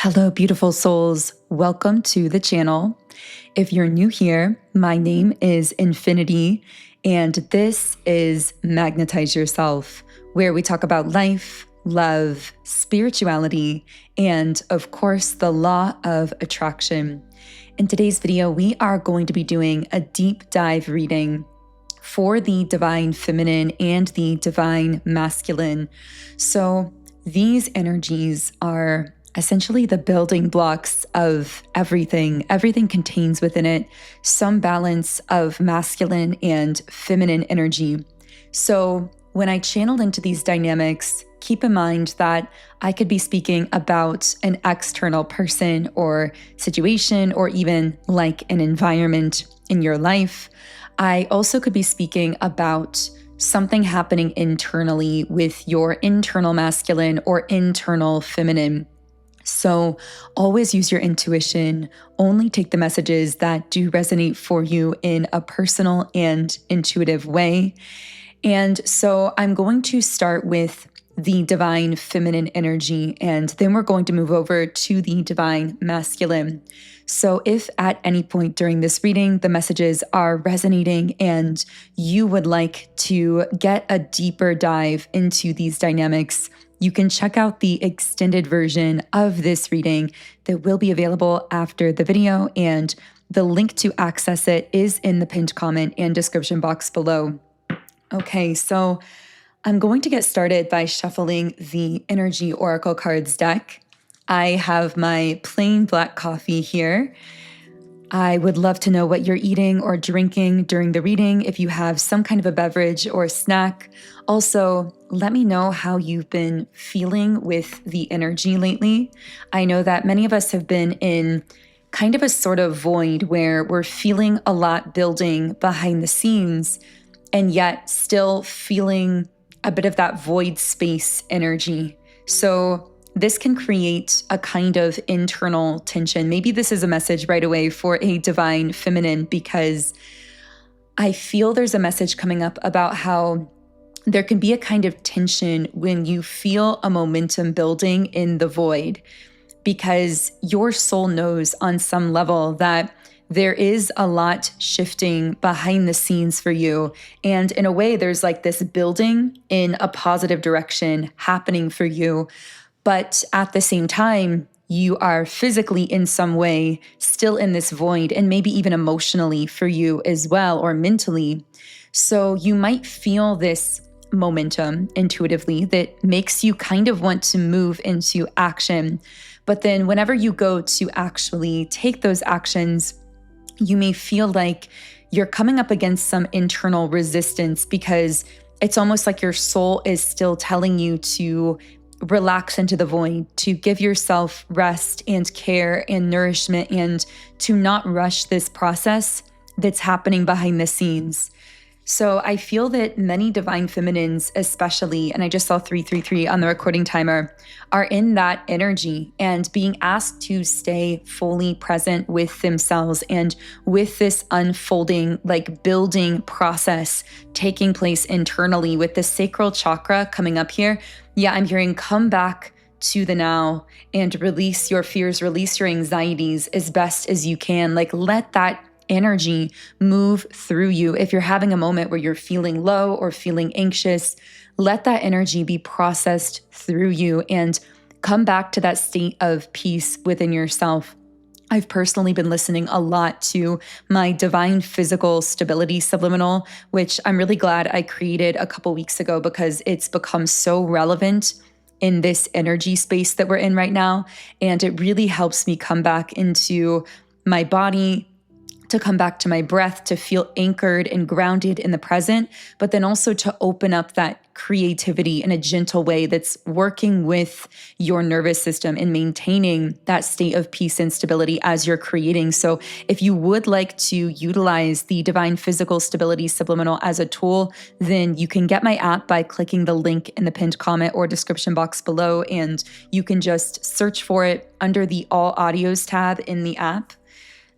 Hello, beautiful souls. Welcome to the channel. If you're new here, my name is Infinity, and this is Magnetize Yourself, where we talk about life, love, spirituality, and of course, the law of attraction. In today's video, we are going to be doing a deep dive reading for the divine feminine and the divine masculine. So these energies are essentially the building blocks of everything. Everything contains within it some balance of masculine and feminine energy. So when I channel into these dynamics, keep in mind that I could be speaking about an external person or situation, or even like an environment in your life. I also could be speaking about something happening internally with your internal masculine or internal feminine. So always use your intuition. Only take the messages that do resonate for you in a personal and intuitive way. And so I'm going to start with the divine feminine energy, and then we're going to move over to the divine masculine. So if at any point during this reading, the messages are resonating and you would like to get a deeper dive into these dynamics, you can check out the extended version of this reading that will be available after the video, and the link to access it is in the pinned comment and description box below. Okay, so I'm going to get started by shuffling the Energy Oracle Cards deck. I have my plain black coffee here. I would love to know what you're eating or drinking during the reading, if you have some kind of a beverage or snack. Also, let me know how you've been feeling with the energy lately. I know that many of us have been in kind of a sort of void where we're feeling a lot building behind the scenes, and yet still feeling a bit of that void space energy. So this can create a kind of internal tension. Maybe this is a message right away for a divine feminine, because I feel there's a message coming up about how there can be a kind of tension when you feel a momentum building in the void, because your soul knows on some level that there is a lot shifting behind the scenes for you. And in a way, there's like this building in a positive direction happening for you. But at the same time, you are physically in some way still in this void, and maybe even emotionally for you as well, or mentally. So you might feel this momentum intuitively that makes you kind of want to move into action. But then whenever you go to actually take those actions, you may feel like you're coming up against some internal resistance, because it's almost like your soul is still telling you to relax into the void, to give yourself rest and care and nourishment, and to not rush this process that's happening behind the scenes. So I feel that many divine feminines, especially, and I just saw 333 on the recording timer, are in that energy and being asked to stay fully present with themselves and with this unfolding, like building process taking place internally with the sacral chakra coming up here. Yeah, I'm hearing come back to the now and release your fears, release your anxieties as best as you can. Like, let that energy move through you. If you're having a moment where you're feeling low or feeling anxious, let that energy be processed through you and come back to that state of peace within yourself. I've personally been listening a lot to my divine physical stability subliminal, which I'm really glad I created a couple weeks ago, because it's become so relevant in this energy space that we're in right now. And it really helps me come back into my body, to come back to my breath, to feel anchored and grounded in the present, but then also to open up that creativity in a gentle way that's working with your nervous system and maintaining that state of peace and stability as you're creating. So if you would like to utilize the Divine Physical Stability Subliminal as a tool, then you can get my app by clicking the link in the pinned comment or description box below, and you can just search for it under the All Audios tab in the app.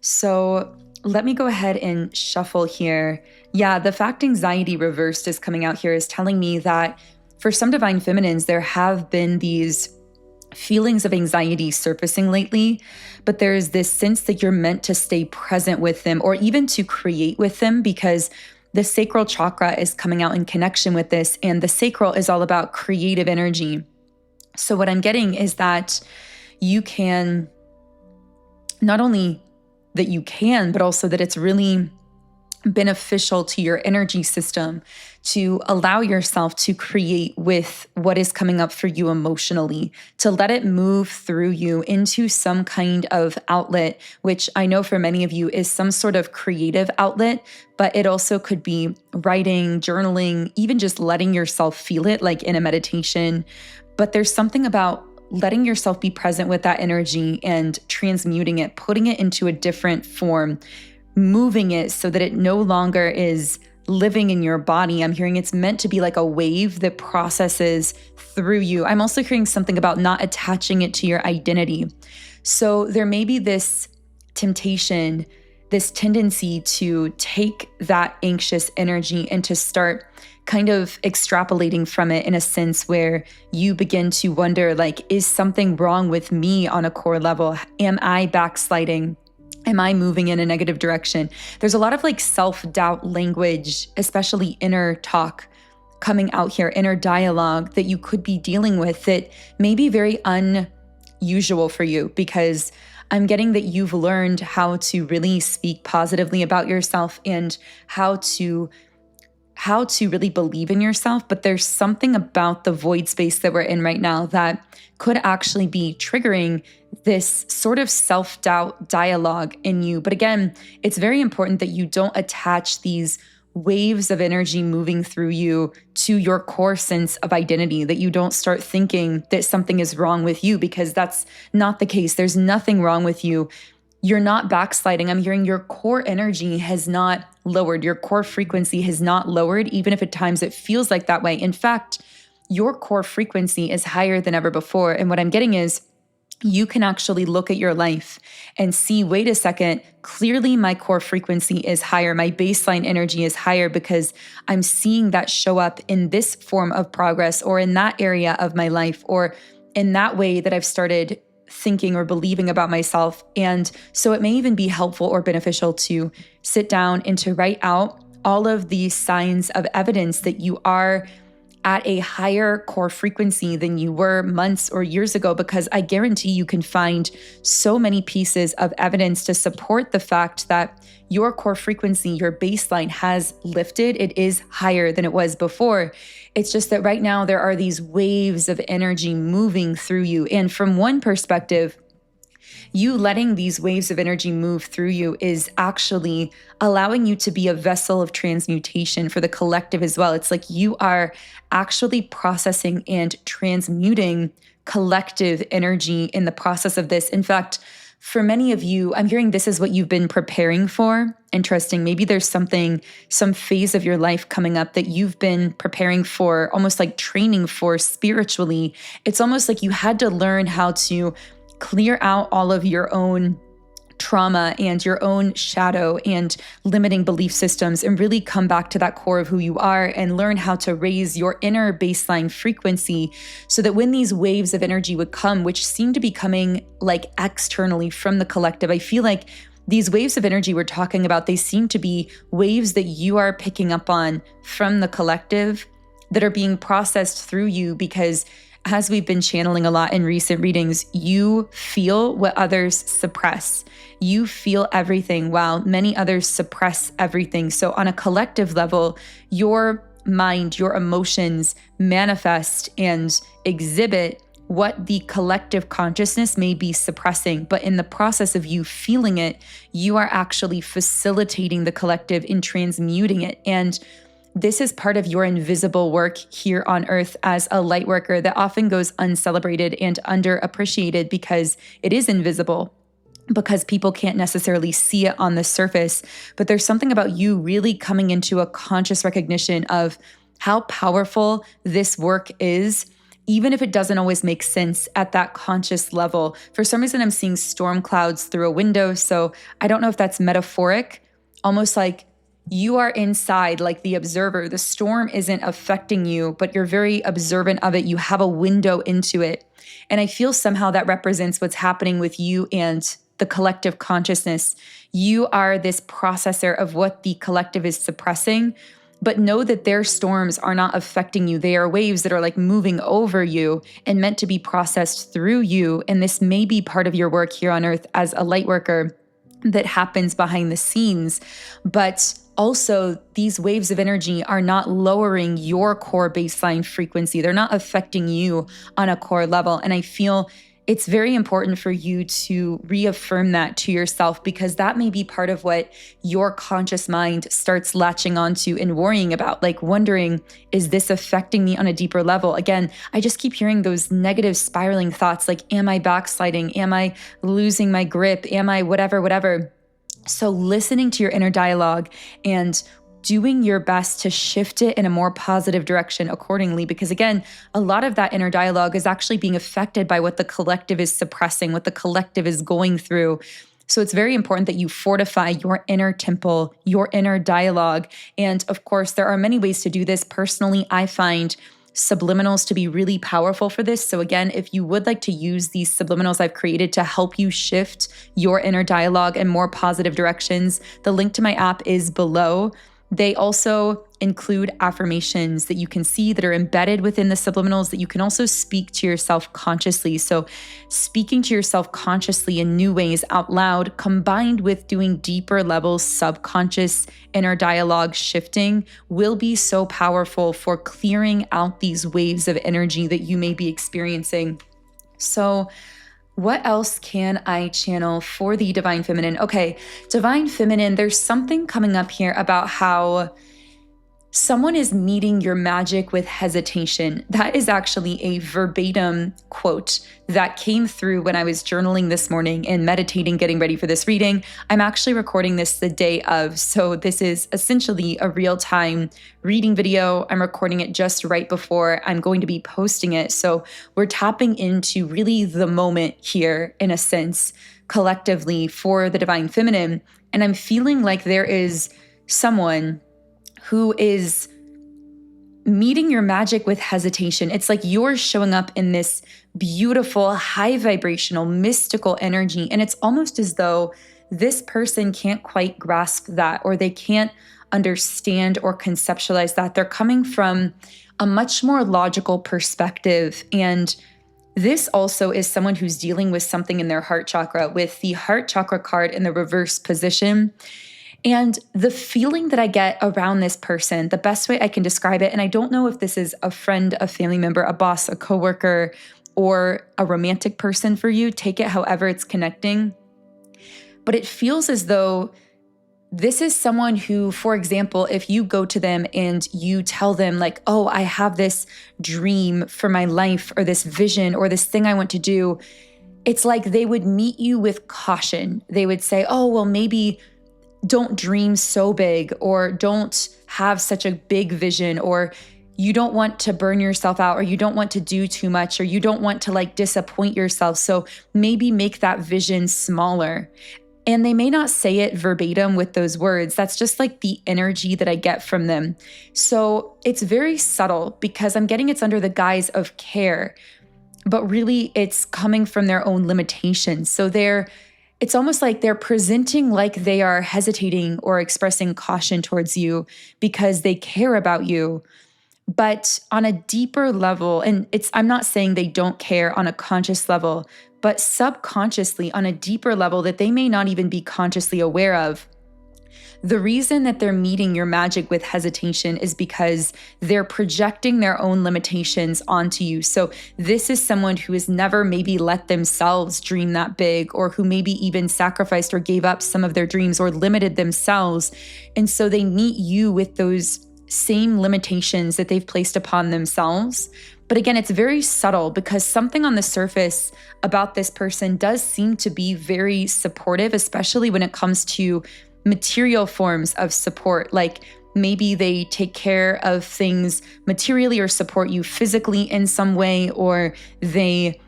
So let me go ahead and shuffle here. Yeah, the fact anxiety reversed is coming out here, is telling me that for some divine feminines, there have been these feelings of anxiety surfacing lately, but there's this sense that you're meant to stay present with them or even to create with them, because the sacral chakra is coming out in connection with this, and the sacral is all about creative energy. So what I'm getting is that you can, not only that you can, but also that it's really beneficial to your energy system to allow yourself to create with what is coming up for you emotionally, to let it move through you into some kind of outlet, which I know for many of you is some sort of creative outlet, but it also could be writing, journaling, even just letting yourself feel it, like in a meditation. But there's something about letting yourself be present with that energy and transmuting it, putting it into a different form, moving it so that it no longer is living in your body. I'm hearing it's meant to be like a wave that processes through you. I'm also hearing something about not attaching it to your identity. So there may be this temptation, this tendency to take that anxious energy and to start kind of extrapolating from it in a sense where you begin to wonder, like, is something wrong with me on a core level? Am I backsliding? Am I moving in a negative direction? There's a lot of like self-doubt language, especially inner talk coming out here, inner dialogue that you could be dealing with that may be very unusual for you, because I'm getting that you've learned how to really speak positively about yourself and how to really believe in yourself. But there's something about the void space that we're in right now that could actually be triggering this sort of self-doubt dialogue in you. But again, it's very important that you don't attach these waves of energy moving through you to your core sense of identity, that you don't start thinking that something is wrong with you, because that's not the case. There's nothing wrong with you. You're not backsliding. I'm hearing your core energy has not lowered. Your core frequency has not lowered, even if at times it feels like that way. In fact, your core frequency is higher than ever before. And what I'm getting is you can actually look at your life and see, wait a second, clearly my core frequency is higher. My baseline energy is higher because I'm seeing that show up in this form of progress, or in that area of my life, or in that way that I've started thinking or believing about myself. And so it may even be helpful or beneficial to sit down and to write out all of these signs of evidence that you are at a higher core frequency than you were months or years ago, because I guarantee you can find so many pieces of evidence to support the fact that your core frequency, your baseline has lifted. It is higher than it was before. It's just that right now there are these waves of energy moving through you. And from one perspective, you letting these waves of energy move through you is actually allowing you to be a vessel of transmutation for the collective as well. It's like you are actually processing and transmuting collective energy in the process of this. In fact, for many of you, I'm hearing this is what you've been preparing for. Interesting. Maybe there's some phase of your life coming up that you've been preparing for, almost like training for spiritually. It's almost like you had to learn how to clear out all of your own trauma and your own shadow and limiting belief systems, and really come back to that core of who you are and learn how to raise your inner baseline frequency, so that when these waves of energy would come, which seem to be coming like externally from the collective, I feel like these waves of energy we're talking about, they seem to be waves that you are picking up on from the collective that are being processed through you, because as we've been channeling a lot in recent readings, you feel what others suppress. You feel everything while many others suppress everything. So on a collective level, your mind, your emotions manifest and exhibit what the collective consciousness may be suppressing. But in the process of you feeling it, you are actually facilitating the collective in transmuting it. And this is part of your invisible work here on earth as a light worker that often goes uncelebrated and underappreciated because it is invisible, because people can't necessarily see it on the surface. But there's something about you really coming into a conscious recognition of how powerful this work is, even if it doesn't always make sense at that conscious level. For some reason, I'm seeing storm clouds through a window. So I don't know if that's metaphoric, almost like you are inside like the observer. The storm isn't affecting you, but you're very observant of it. You have a window into it. And I feel somehow that represents what's happening with you and the collective consciousness. You are this processor of what the collective is suppressing, but know that their storms are not affecting you. They are waves that are like moving over you and meant to be processed through you. And this may be part of your work here on earth as a light worker that happens behind the scenes. But also, these waves of energy are not lowering your core baseline frequency. They're not affecting you on a core level. And I feel it's very important for you to reaffirm that to yourself, because that may be part of what your conscious mind starts latching onto and worrying about, like wondering, is this affecting me on a deeper level? Again, I just keep hearing those negative spiraling thoughts like, am I backsliding? Am I losing my grip? Am I whatever? So listening to your inner dialogue and doing your best to shift it in a more positive direction accordingly. Because again, a lot of that inner dialogue is actually being affected by what the collective is suppressing, what the collective is going through. So it's very important that you fortify your inner temple, your inner dialogue. And of course, there are many ways to do this. Personally, I find subliminals to be really powerful for this. So again, if you would like to use these subliminals I've created to help you shift your inner dialogue in more positive directions, the link to my app is below. They also include affirmations that you can see that are embedded within the subliminals that you can also speak to yourself consciously. So speaking to yourself consciously in new ways out loud, combined with doing deeper level subconscious inner dialogue shifting, will be so powerful for clearing out these waves of energy that you may be experiencing. So what else can I channel for the Divine Feminine? Okay, Divine Feminine, there's something coming up here about how someone is meeting your magic with hesitation. That is actually a verbatim quote that came through when I was journaling this morning and meditating, getting ready for this reading. I'm actually recording this the day of, so this is essentially a real-time reading video. I'm recording it just right before I'm going to be posting it. So we're tapping into really the moment here, in a sense, collectively for the Divine Feminine. And I'm feeling like there is someone who is meeting your magic with hesitation. It's like you're showing up in this beautiful, high vibrational, mystical energy. And it's almost as though this person can't quite grasp that, or they can't understand or conceptualize that. They're coming from a much more logical perspective. And this also is someone who's dealing with something in their heart chakra, with the heart chakra card in the reverse position. And the feeling that I get around this person, the best way I can describe it, and I don't know if this is a friend, a family member, a boss, a coworker, or a romantic person for you, take it however it's connecting. But it feels as though this is someone who, for example, if you go to them and you tell them like, oh, I have this dream for my life, or this vision, or this thing I want to do, it's like they would meet you with caution. They would say, oh, well, maybe don't dream so big, or don't have such a big vision, or you don't want to burn yourself out, or you don't want to do too much, or you don't want to like disappoint yourself. So maybe make that vision smaller. And they may not say it verbatim with those words. That's just like the energy that I get from them. So it's very subtle, because I'm getting it's under the guise of care, but really it's coming from their own limitations. So it's almost like they're presenting like they are hesitating or expressing caution towards you because they care about you. But on a deeper level, and I'm not saying they don't care on a conscious level, but subconsciously on a deeper level that they may not even be consciously aware of. The reason that they're meeting your magic with hesitation is because they're projecting their own limitations onto you. So this is someone who has never maybe let themselves dream that big, or who maybe even sacrificed or gave up some of their dreams or limited themselves. And so they meet you with those same limitations that they've placed upon themselves. But again, it's very subtle, because something on the surface about this person does seem to be very supportive, especially when it comes to material forms of support. Like maybe they take care of things materially or support you physically in some way, or they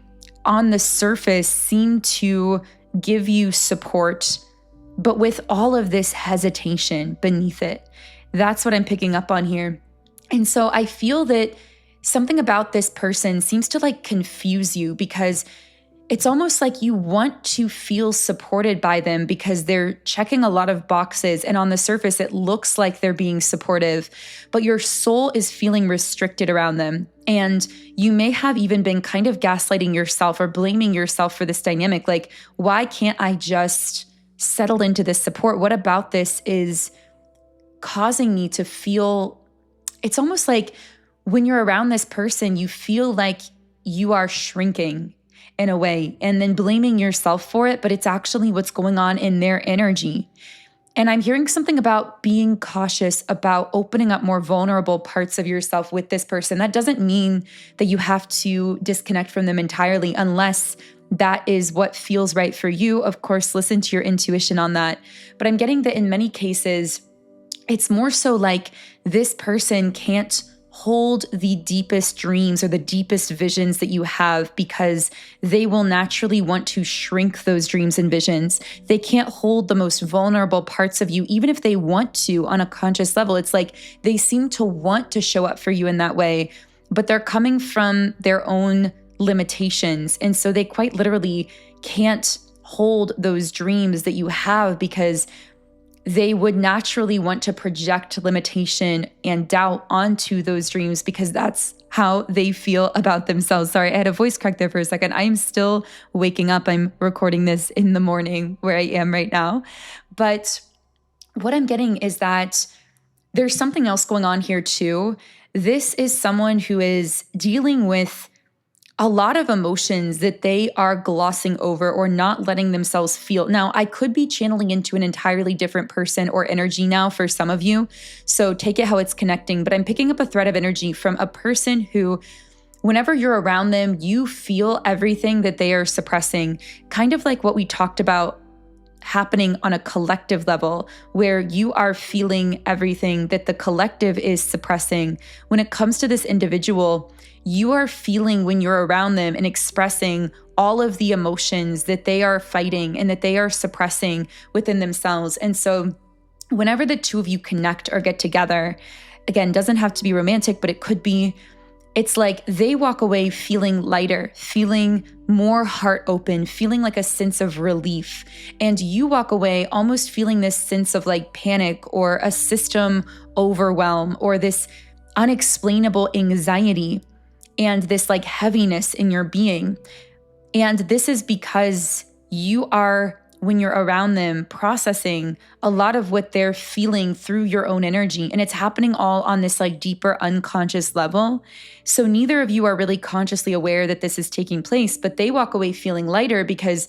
on the surface seem to give you support but with all of this hesitation beneath it. That's what I'm picking up on here. And so I feel that something about this person seems to like confuse you, because it's almost like you want to feel supported by them because they're checking a lot of boxes, and on the surface it looks like they're being supportive, but your soul is feeling restricted around them. And you may have even been kind of gaslighting yourself or blaming yourself for this dynamic. Like, why can't I just settle into this support? What about this is causing me to feel, it's almost like when you're around this person, you feel like you are shrinking in a way, and then blaming yourself for it, but it's actually what's going on in their energy. And I'm hearing something about being cautious about opening up more vulnerable parts of yourself with this person. That doesn't mean that you have to disconnect from them entirely, unless that is what feels right for you. Of course, listen to your intuition on that. But I'm getting that in many cases, it's more so like this person can't hold the deepest dreams or the deepest visions that you have, because they will naturally want to shrink those dreams and visions. They can't hold the most vulnerable parts of you, even if they want to on a conscious level. It's like they seem to want to show up for you in that way, but they're coming from their own limitations. And so they quite literally can't hold those dreams that you have, because they would naturally want to project limitation and doubt onto those dreams, because that's how they feel about themselves. Sorry, I had a voice crack there for a second. I am still waking up. I'm recording this in the morning where I am right now. But what I'm getting is that there's something else going on here too. This is someone who is dealing with a lot of emotions that they are glossing over or not letting themselves feel. Now, I could be channeling into an entirely different person or energy now for some of you, so take it how it's connecting, but I'm picking up a thread of energy from a person who, whenever you're around them, you feel everything that they are suppressing, kind of like what we talked about happening on a collective level, where you are feeling everything that the collective is suppressing. When it comes to this individual, you are feeling when you're around them and expressing all of the emotions that they are fighting and that they are suppressing within themselves. And so whenever the two of you connect or get together, again, doesn't have to be romantic, but it could be, it's like they walk away feeling lighter, feeling more heart open, feeling like a sense of relief. And you walk away almost feeling this sense of like panic or a system overwhelm or this unexplainable anxiety and this like heaviness in your being. And this is because you are, when you're around them, processing a lot of what they're feeling through your own energy. And it's happening all on this like deeper unconscious level. So neither of you are really consciously aware that this is taking place, but they walk away feeling lighter because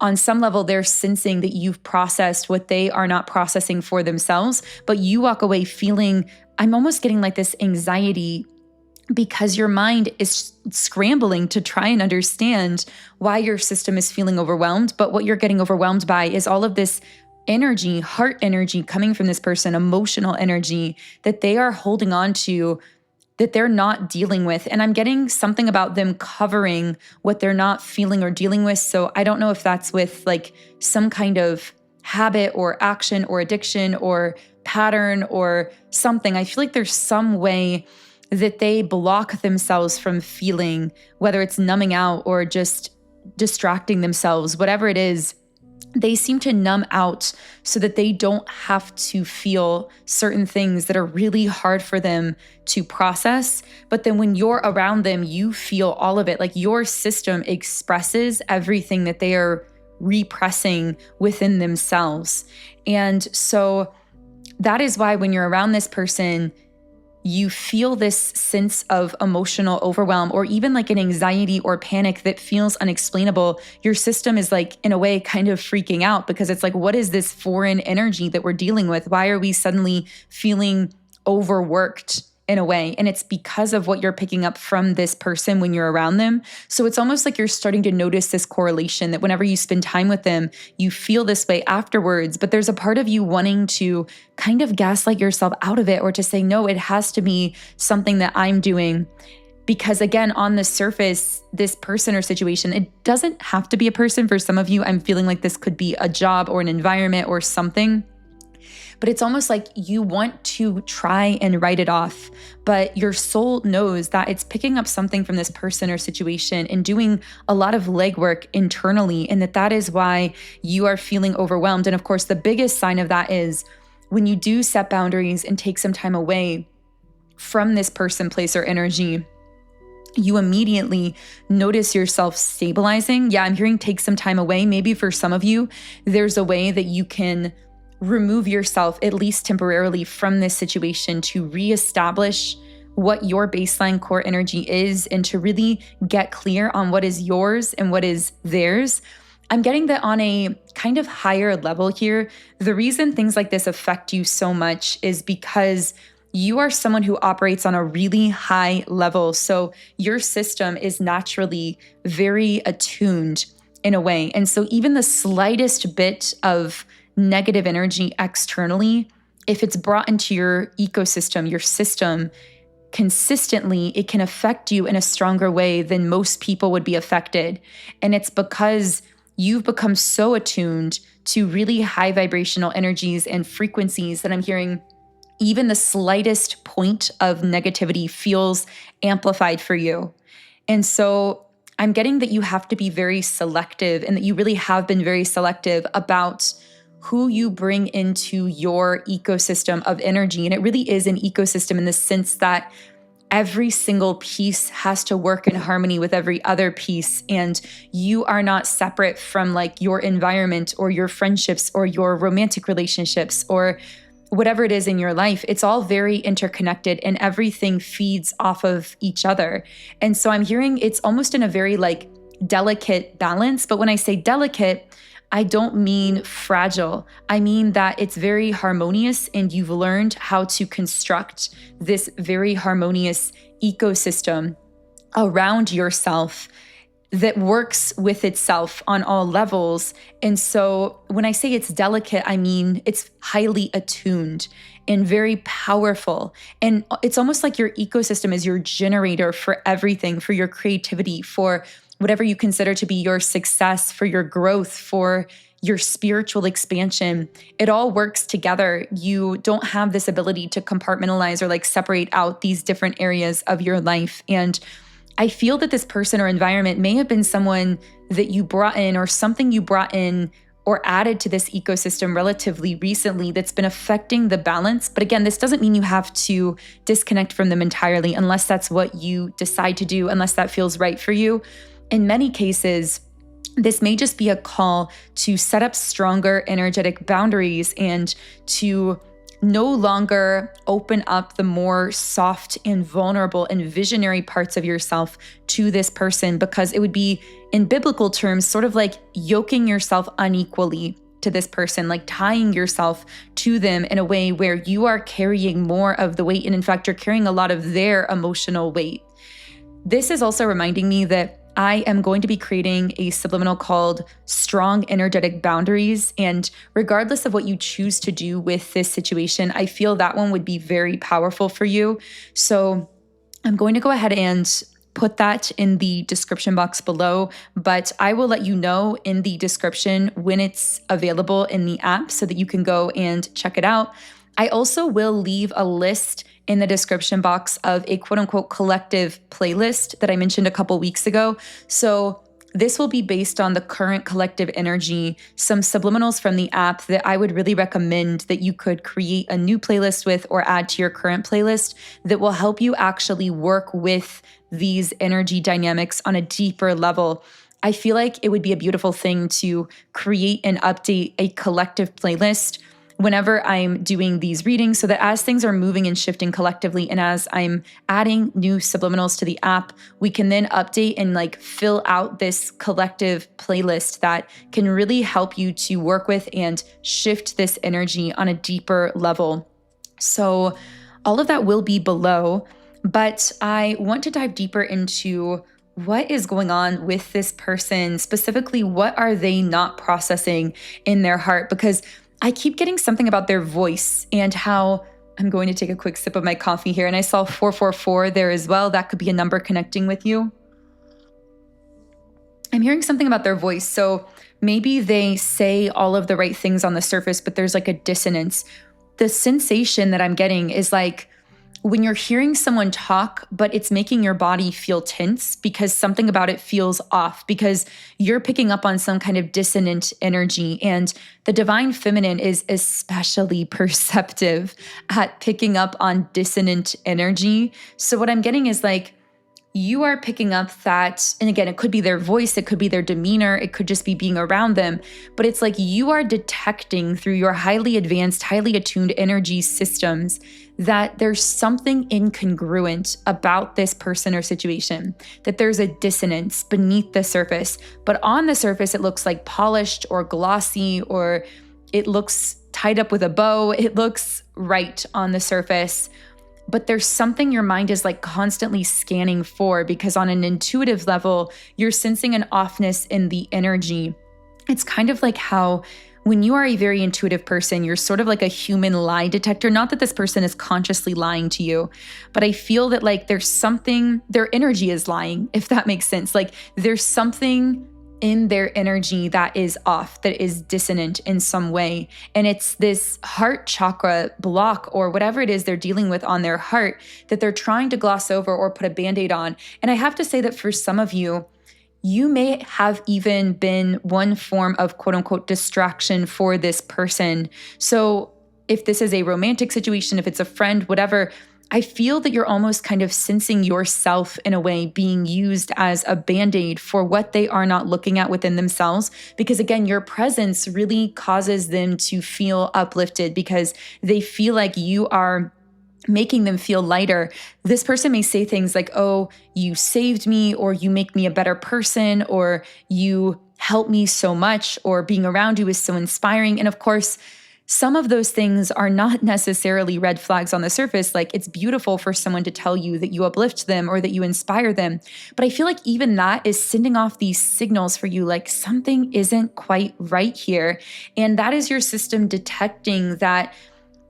on some level they're sensing that you've processed what they are not processing for themselves. But you walk away feeling, I'm almost getting like this anxiety, because your mind is scrambling to try and understand why your system is feeling overwhelmed. But what you're getting overwhelmed by is all of this energy, heart energy coming from this person, emotional energy that they are holding on to, that they're not dealing with. And I'm getting something about them covering what they're not feeling or dealing with. So I don't know if that's with like some kind of habit or action or addiction or pattern or something. I feel like there's some way that they block themselves from feeling, whether it's numbing out or just distracting themselves, whatever it is, they seem to numb out so that they don't have to feel certain things that are really hard for them to process. But then when you're around them, you feel all of it. Like your system expresses everything that they are repressing within themselves. And so that is why when you're around this person, you feel this sense of emotional overwhelm or even like an anxiety or panic that feels unexplainable. Your system is like, in a way, kind of freaking out because it's like, what is this foreign energy that we're dealing with? Why are we suddenly feeling overworked in a way? And it's because of what you're picking up from this person when you're around them. So it's almost like you're starting to notice this correlation that whenever you spend time with them, you feel this way afterwards. But there's a part of you wanting to kind of gaslight yourself out of it or to say, no, it has to be something that I'm doing. Because again, on the surface, this person or situation, it doesn't have to be a person. For some of you, I'm feeling like this could be a job or an environment or something. But it's almost like you want to try and write it off, but your soul knows that it's picking up something from this person or situation and doing a lot of legwork internally, and that is why you are feeling overwhelmed. And of course, the biggest sign of that is when you do set boundaries and take some time away from this person, place, or energy, you immediately notice yourself stabilizing. Yeah, I'm hearing take some time away. Maybe for some of you, there's a way that you can remove yourself, at least temporarily, from this situation to reestablish what your baseline core energy is and to really get clear on what is yours and what is theirs. I'm getting that on a kind of higher level here. The reason things like this affect you so much is because you are someone who operates on a really high level. So your system is naturally very attuned in a way. And so even the slightest bit of negative energy externally, if it's brought into your ecosystem, your system, consistently, it can affect you in a stronger way than most people would be affected. And it's because you've become so attuned to really high vibrational energies and frequencies that I'm hearing even the slightest point of negativity feels amplified for you. And so I'm getting that you have to be very selective, and that you really have been very selective about who you bring into your ecosystem of energy. And it really is an ecosystem in the sense that every single piece has to work in harmony with every other piece. And you are not separate from like your environment or your friendships or your romantic relationships or whatever it is in your life. It's all very interconnected and everything feeds off of each other. And so I'm hearing it's almost in a very like delicate balance. But when I say delicate, I don't mean fragile. I mean that it's very harmonious, and you've learned how to construct this very harmonious ecosystem around yourself that works with itself on all levels. And so when I say it's delicate, I mean it's highly attuned and very powerful. And it's almost like your ecosystem is your generator for everything, for your creativity, for whatever you consider to be your success, for your growth, for your spiritual expansion. It all works together. You don't have this ability to compartmentalize or like separate out these different areas of your life. And I feel that this person or environment may have been someone that you brought in, or something you brought in or added to this ecosystem relatively recently that's been affecting the balance. But again, this doesn't mean you have to disconnect from them entirely unless that's what you decide to do, unless that feels right for you. In many cases, this may just be a call to set up stronger energetic boundaries and to no longer open up the more soft and vulnerable and visionary parts of yourself to this person, because it would be, in biblical terms, sort of like yoking yourself unequally to this person, like tying yourself to them in a way where you are carrying more of the weight. And in fact, you're carrying a lot of their emotional weight. This is also reminding me that I am going to be creating a subliminal called Strong Energetic Boundaries. And regardless of what you choose to do with this situation, I feel that one would be very powerful for you. So I'm going to go ahead and put that in the description box below, but I will let you know in the description when it's available in the app so that you can go and check it out. I also will leave a list in the description box of a quote unquote collective playlist that I mentioned a couple weeks ago. So this will be based on the current collective energy, some subliminals from the app that I would really recommend that you could create a new playlist with or add to your current playlist that will help you actually work with these energy dynamics on a deeper level. I feel like it would be a beautiful thing to create and update a collective playlist whenever I'm doing these readings, so that as things are moving and shifting collectively, and as I'm adding new subliminals to the app, we can then update and like fill out this collective playlist that can really help you to work with and shift this energy on a deeper level. So all of that will be below, but I want to dive deeper into what is going on with this person. Specifically, what are they not processing in their heart? Because I keep getting something about their voice and how I'm going to take a quick sip of my coffee here. And I saw 444 there as well. That could be a number connecting with you. I'm hearing something about their voice. So maybe they say all of the right things on the surface, but there's like a dissonance. The sensation that I'm getting is like when you're hearing someone talk, but it's making your body feel tense because something about it feels off, because you're picking up on some kind of dissonant energy. And the divine feminine is especially perceptive at picking up on dissonant energy. So what I'm getting is like, you are picking up that, and again, it could be their voice, it could be their demeanor, it could just be being around them, but it's like you are detecting through your highly advanced, highly attuned energy systems that there's something incongruent about this person or situation, that there's a dissonance beneath the surface. But on the surface, it looks like polished or glossy, or it looks tied up with a bow. It looks right on the surface. But there's something your mind is like constantly scanning for, because on an intuitive level, you're sensing an offness in the energy. It's kind of like how when you are a very intuitive person, you're sort of like a human lie detector. Not that this person is consciously lying to you, but I feel that like there's something, their energy is lying, if that makes sense. Like there's something in their energy that is off, that is dissonant in some way. And it's this heart chakra block or whatever it is they're dealing with on their heart that they're trying to gloss over or put a Band-Aid on. And I have to say that for some of you, you may have even been one form of quote unquote distraction for this person. So if this is a romantic situation, if it's a friend, whatever, I feel that you're almost kind of sensing yourself in a way being used as a Band-Aid for what they are not looking at within themselves. Because again, your presence really causes them to feel uplifted because they feel like you are making them feel lighter. This person may say things like, oh, you saved me, or you make me a better person, or you help me so much, or being around you is so inspiring. And of course, some of those things are not necessarily red flags on the surface. Like it's beautiful for someone to tell you that you uplift them or that you inspire them. But I feel like even that is sending off these signals for you, like something isn't quite right here. And that is your system detecting that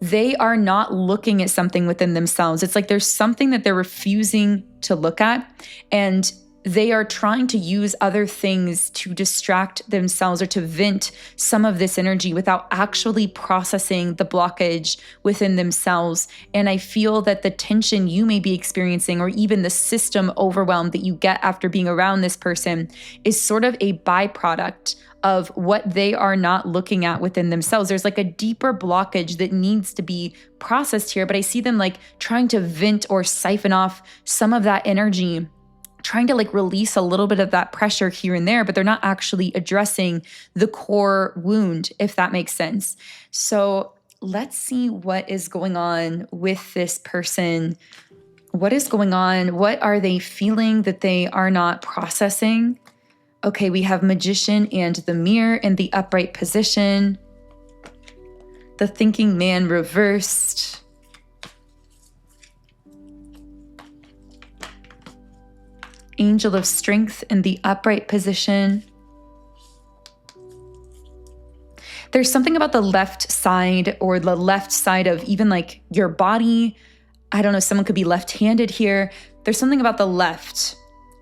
they are not looking at something within themselves. It's like there's something that they're refusing to look at, and they are trying to use other things to distract themselves or to vent some of this energy without actually processing the blockage within themselves. And I feel that the tension you may be experiencing, or even the system overwhelm that you get after being around this person, is sort of a byproduct of what they are not looking at within themselves. There's like a deeper blockage that needs to be processed here, but I see them like trying to vent or siphon off some of that energy, trying to like release a little bit of that pressure here and there, but they're not actually addressing the core wound, if that makes sense. So let's see what is going on with this person. What is going on? What are they feeling that they are not processing? Okay, we have Magician and the Mirror in the upright position. The Thinking Man reversed. Angel of Strength in the upright position. There's something about the left side, or the left side of even like your body. I don't know, someone could be left-handed here. There's something about the left.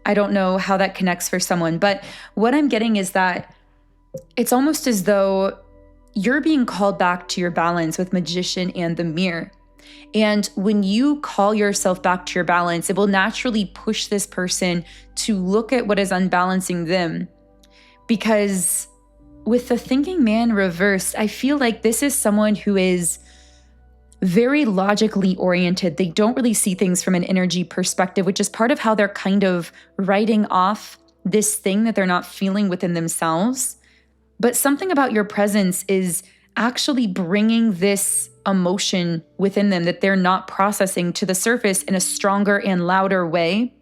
I don't know how that connects for someone, but what I'm getting is that it's almost as though you're being called back to your balance with Magician and the Mirror. And when you call yourself back to your balance, it will naturally push this person to look at what is unbalancing them. Because with the Thinking Man reversed, I feel like this is someone who is very logically oriented. They don't really see things from an energy perspective, which is part of how they're kind of writing off this thing that they're not feeling within themselves. But something about your presence is actually bringing this emotion within them that they're not processing to the surface in a stronger and louder way.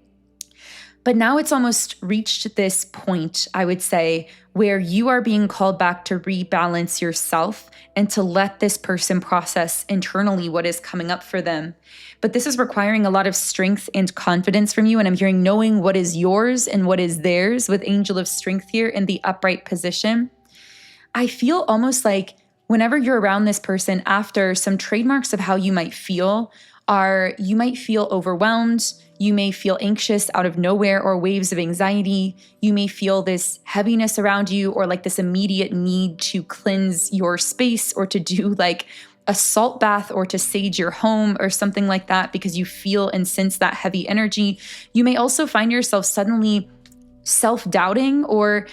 But now it's almost reached this point, I would say, where you are being called back to rebalance yourself and to let this person process internally what is coming up for them. But this is requiring a lot of strength and confidence from you. And I'm hearing knowing what is yours and what is theirs with Angel of Strength here in the upright position. I feel almost like whenever you're around this person after, some trademarks of how you might feel are you might feel overwhelmed. You may feel anxious out of nowhere or waves of anxiety. You may feel this heaviness around you or like this immediate need to cleanse your space or to do like a salt bath or to sage your home or something like that because you feel and sense that heavy energy. You may also find yourself suddenly self-doubting or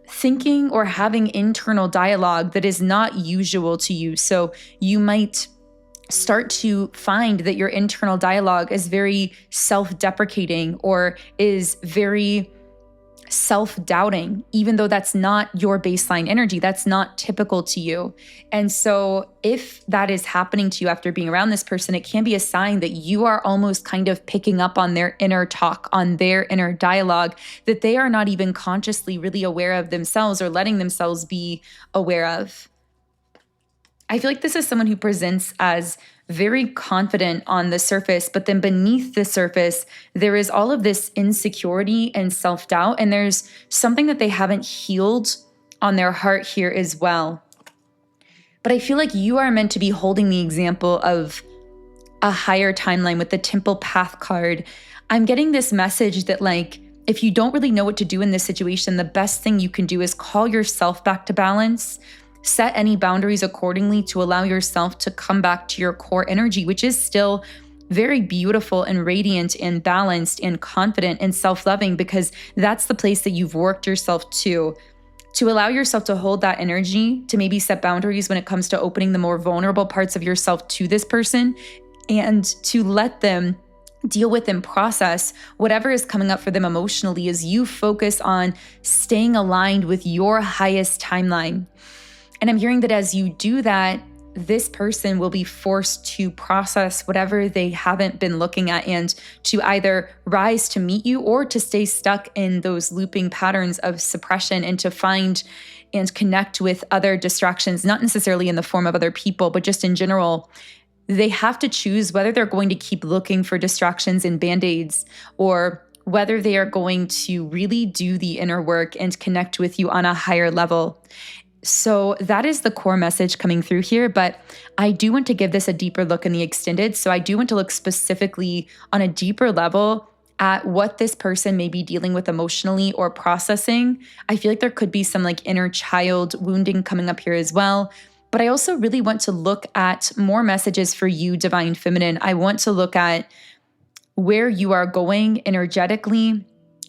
thinking or having internal dialogue that is not usual to you. So you might start to find that your internal dialogue is very self-deprecating or is very self-doubting, even though that's not your baseline energy. That's not typical to you. And so if that is happening to you after being around this person, it can be a sign that you are almost kind of picking up on their inner talk, on their inner dialogue, that they are not even consciously really aware of themselves or letting themselves be aware of. I feel like this is someone who presents as very confident on the surface, but then beneath the surface, there is all of this insecurity and self-doubt, and there's something that they haven't healed on their heart here as well. But I feel like you are meant to be holding the example of a higher timeline with the Temple Path card. I'm getting this message that like, if you don't really know what to do in this situation, the best thing you can do is call yourself back to balance. Set any boundaries accordingly to allow yourself to come back to your core energy, which is still very beautiful and radiant and balanced and confident and self-loving, because that's the place that you've worked yourself to allow yourself to hold that energy, to maybe set boundaries when it comes to opening the more vulnerable parts of yourself to this person, and to let them deal with and process whatever is coming up for them emotionally as you focus on staying aligned with your highest timeline. And I'm hearing that as you do that, this person will be forced to process whatever they haven't been looking at and to either rise to meet you or to stay stuck in those looping patterns of suppression and to find and connect with other distractions, not necessarily in the form of other people, but just in general. They have to choose whether they're going to keep looking for distractions and band-aids or whether they are going to really do the inner work and connect with you on a higher level. So that is the core message coming through here, but I do want to give this a deeper look in the extended. So I do want to look specifically on a deeper level at what this person may be dealing with emotionally or processing. I feel like there could be some like inner child wounding coming up here as well. But I also really want to look at more messages for you, Divine Feminine. I want to look at where you are going energetically,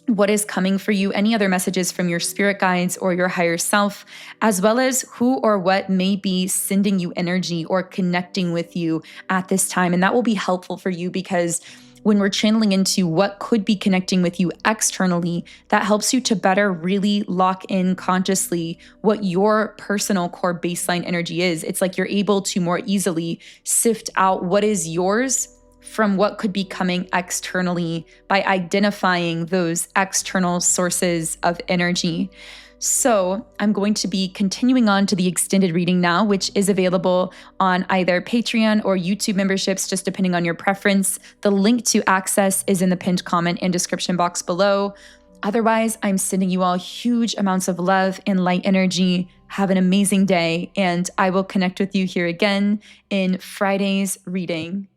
what is coming for you, any other messages from your spirit guides or your higher self, as well as who or what may be sending you energy or connecting with you at this time. And that will be helpful for you because when we're channeling into what could be connecting with you externally, that helps you to better really lock in consciously what your personal core baseline energy is. It's like you're able to more easily sift out what is yours from what could be coming externally by identifying those external sources of energy. So I'm going to be continuing on to the extended reading now, which is available on either Patreon or YouTube memberships, just depending on your preference. The link to access is in the pinned comment and description box below. Otherwise, I'm sending you all huge amounts of love and light energy. Have an amazing day, and I will connect with you here again in Friday's reading.